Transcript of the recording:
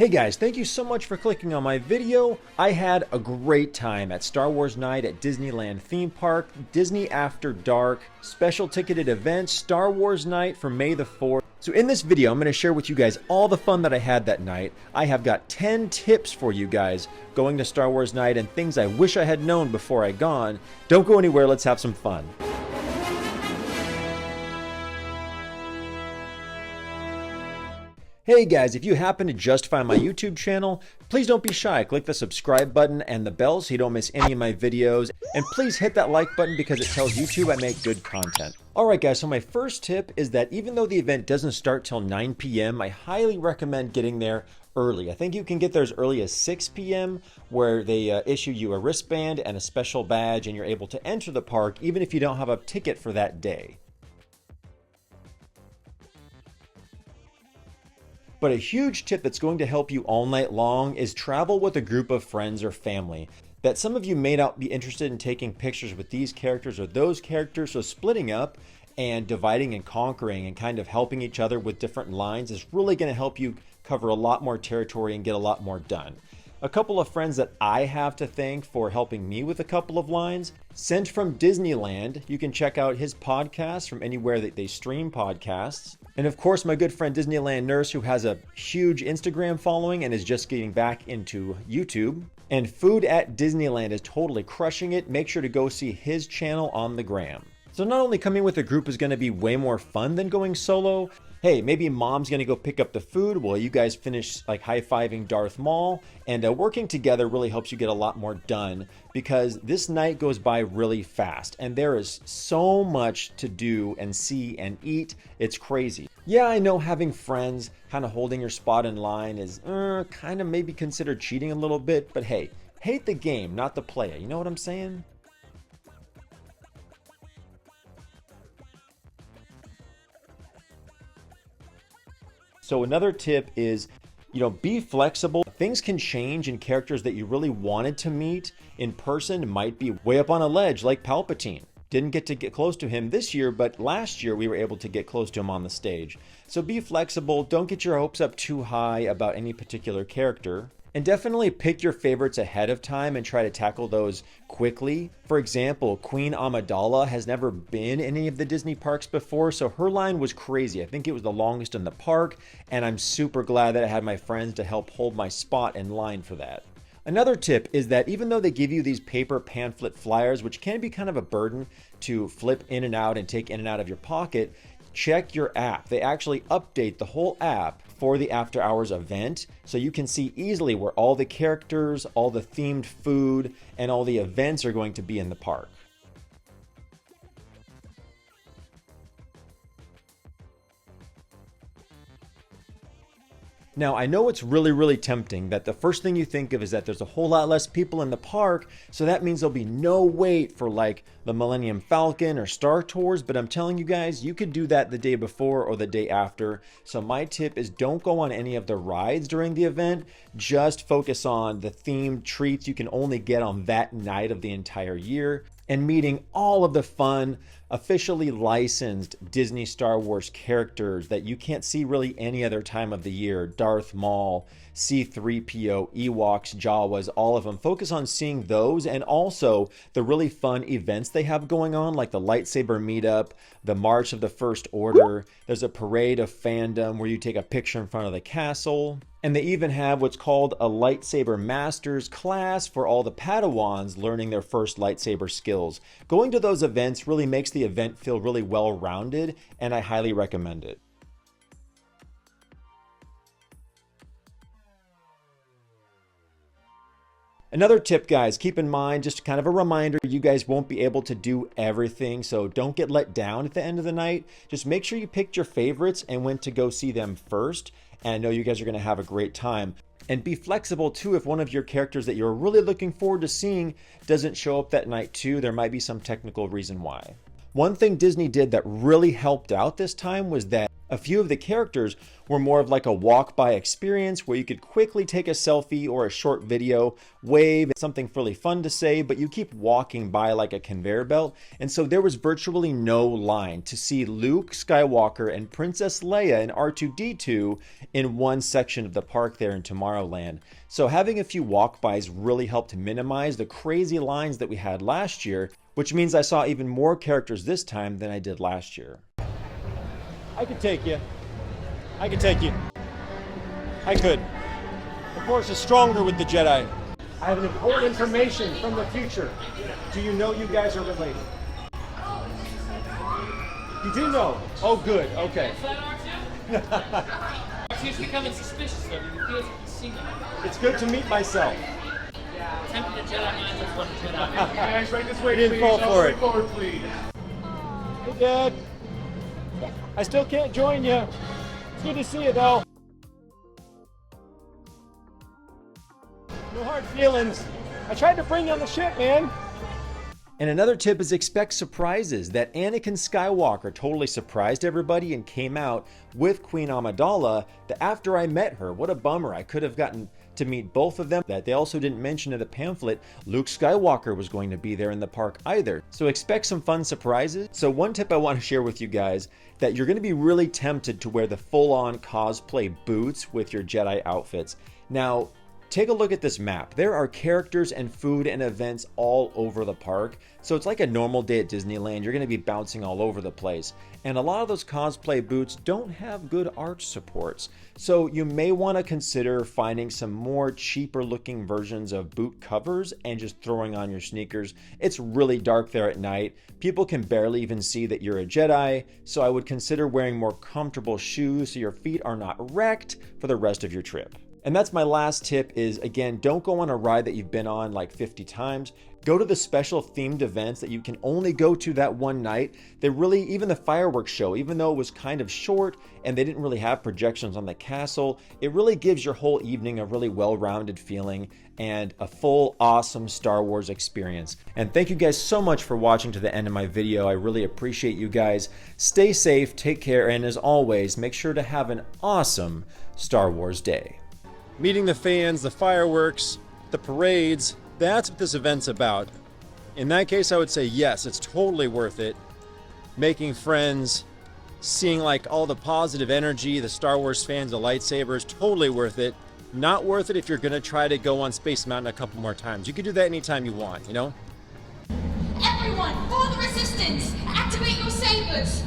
Hey guys, thank you so much for clicking on my video. I had a great time at Star Wars Night at Disneyland theme park, Disney After Dark, special ticketed event, Star Wars Night for May the 4th. So in this video, I'm going to share with you guys all the fun that I had that night. I have got 10 tips for you guys going to Star Wars Night and things I wish I had known before I gone. Don't go anywhere, let's have some fun. Hey guys, if you happen to just find my YouTube channel, please don't be shy. Click the subscribe button and the bell so you don't miss any of my videos. And please hit that like button because it tells YouTube I make good content. Alright guys, so my first tip is that even though the event doesn't start till 9 p.m., I highly recommend getting there early. I think you can get there as early as 6 p.m. where they issue you a wristband and a special badge and you're able to enter the park even if you don't have a ticket for that day. But a huge tip that's going to help you all night long is travel with a group of friends or family. That some of you may not be interested in taking pictures with these characters or those characters, so splitting up and dividing and conquering and kind of helping each other with different lines is really going to help you cover a lot more territory and get a lot more done. A couple of friends that I have to thank for helping me with a couple of lines. Sent from Disneyland, you can check out his podcast from anywhere that they stream podcasts. And of course, my good friend Disneyland Nurse, who has a huge Instagram following and is just getting back into YouTube. And Food at Disneyland is totally crushing it. Make sure to go see his channel on the gram. So not only coming with a group is going to be way more fun than going solo. Hey, maybe mom's going to go pick up the food while you guys finish like high-fiving Darth Maul. And working together really helps you get a lot more done because this night goes by really fast. And there is so much to do and see and eat. It's crazy. Yeah, I know having friends kind of holding your spot in line is kind of maybe considered cheating a little bit. But hey, hate the game, not the player. You know what I'm saying? So another tip is, be flexible. Things can change and characters that you really wanted to meet in person might be way up on a ledge like Palpatine. Didn't get to get close to him this year, but last year we were able to get close to him on the stage. So be flexible. Don't get your hopes up too high about any particular character. And definitely pick your favorites ahead of time and try to tackle those quickly. For example, Queen Amidala has never been in any of the Disney parks before, so her line was crazy. I think it was the longest in the park, and I'm super glad that I had my friends to help hold my spot in line for that. Another tip is that even though they give you these paper pamphlet flyers, which can be kind of a burden to flip in and out and take in and out of your pocket, check your app. They actually update the whole app for the After Hours event, so you can see easily where all the characters, all the themed food, and all the events are going to be in the park. Now, I know it's really tempting that the first thing you think of is that there's a whole lot less people in the park, so that means there'll be no wait for like the Millennium Falcon or Star Tours, but I'm telling you guys, you could do that the day before or the day after. So my tip is don't go on any of the rides during the event, just focus on the themed treats you can only get on that night of the entire year, and meeting all of the fun, officially licensed Disney Star Wars characters that you can't see really any other time of the year. Darth Maul, C-3PO, Ewoks, Jawas, all of them. Focus on seeing those and also the really fun events they have going on, like the Lightsaber meetup, the March of the First Order. There's a parade of fandom where you take a picture in front of the castle. And they even have what's called a Lightsaber Masters class for all the Padawans learning their first lightsaber skills. Going to those events really makes the event feel really well-rounded, and I highly recommend it. Another tip, guys, keep in mind, just kind of a reminder, you guys won't be able to do everything, so don't get let down at the end of the night. Just make sure you picked your favorites and went to go see them first. And I know you guys are going to have a great time. And be flexible too if one of your characters that you're really looking forward to seeing doesn't show up that night too. There might be some technical reason why. One thing Disney did that really helped out this time was that A few of the characters were more of like a walk-by experience where you could quickly take a selfie or a short video, wave, something really fun to say, but you keep walking by like a conveyor belt. And so there was virtually no line to see Luke Skywalker and Princess Leia and R2-D2 in one section of the park there in Tomorrowland. So having a few walk-bys really helped minimize the crazy lines that we had last year, which means I saw even more characters this time than I did last year. I could take you. I could take you. I could. The Force is stronger with the Jedi. I have important information from the future. Do you know you guys are related? You do know? Oh, good. Okay. She's becoming suspicious of you. He feels like he's seen him. It's good to meet myself. Tempted to Jedi minds is what a Jedi. Guys, right this way, You didn't fall for it. Forward, please. Hey, Dad. I still can't join you. It's good to see you, though. No hard feelings. I tried to bring you on the ship, man. And another tip is expect surprises. That Anakin Skywalker totally surprised everybody and came out with Queen Amidala after I met her. What a bummer. I could have gotten to meet both of them. That they also didn't mention in the pamphlet Luke Skywalker was going to be there in the park either. So expect some fun surprises. So one tip I want to share with you guys, that you're going to be really tempted to wear the full-on cosplay boots with your Jedi outfits. Now, take a look at this map. There are characters and food and events all over the park. So it's like a normal day at Disneyland. You're going to be bouncing all over the place. And a lot of those cosplay boots don't have good arch supports. So you may want to consider finding some more cheaper looking versions of boot covers and just throwing on your sneakers. It's really dark there at night. People can barely even see that you're a Jedi. So I would consider wearing more comfortable shoes so your feet are not wrecked for the rest of your trip. And that's my last tip is, again, don't go on a ride that you've been on like 50 times. Go to the special themed events that you can only go to that one night. They really, even the fireworks show, even though it was kind of short and they didn't really have projections on the castle, it really gives your whole evening a really well-rounded feeling and a full, awesome Star Wars experience. And thank you guys so much for watching to the end of my video. I really appreciate you guys. Stay safe, take care, and as always, make sure to have an awesome Star Wars day. Meeting the fans, the fireworks, the parades, that's what this event's about. In that case, I would say yes, it's totally worth it. Making friends, seeing like all the positive energy, the Star Wars fans, the lightsabers, totally worth it. Not worth it if you're gonna try to go on Space Mountain a couple more times. You can do that anytime you want, you know? Everyone, for the resistance! Activate your sabers!